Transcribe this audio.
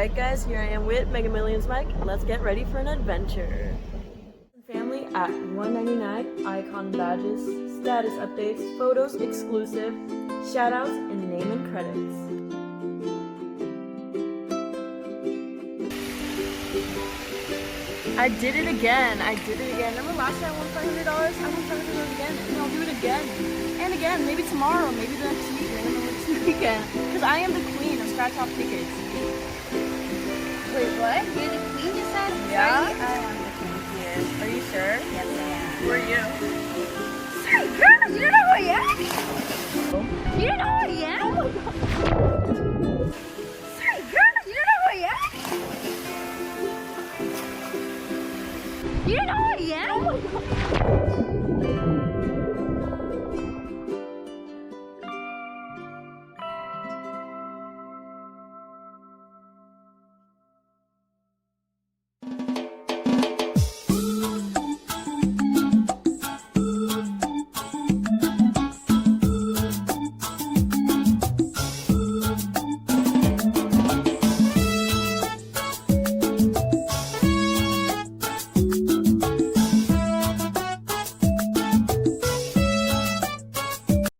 Alright guys, here I am with Mega Millions Mike. Let's get ready for an adventure. Family at 199, icon badges, status updates, photos exclusive, shoutouts, and name and credits. I did it again. Remember last time I won $500? I won $500 again, and I'll do it again. And again, maybe tomorrow, maybe the next week, maybe the next weekend. Because I am the queen of scratch off tickets. Wait, what? You're the queen, you said? Yeah? I am the queen here. Are you sure? Yes, I am. Who are you? Sorry, girl, you don't know who I am? You don't know who I am? Sorry, girl, you don't know who I am? You don't know who I am?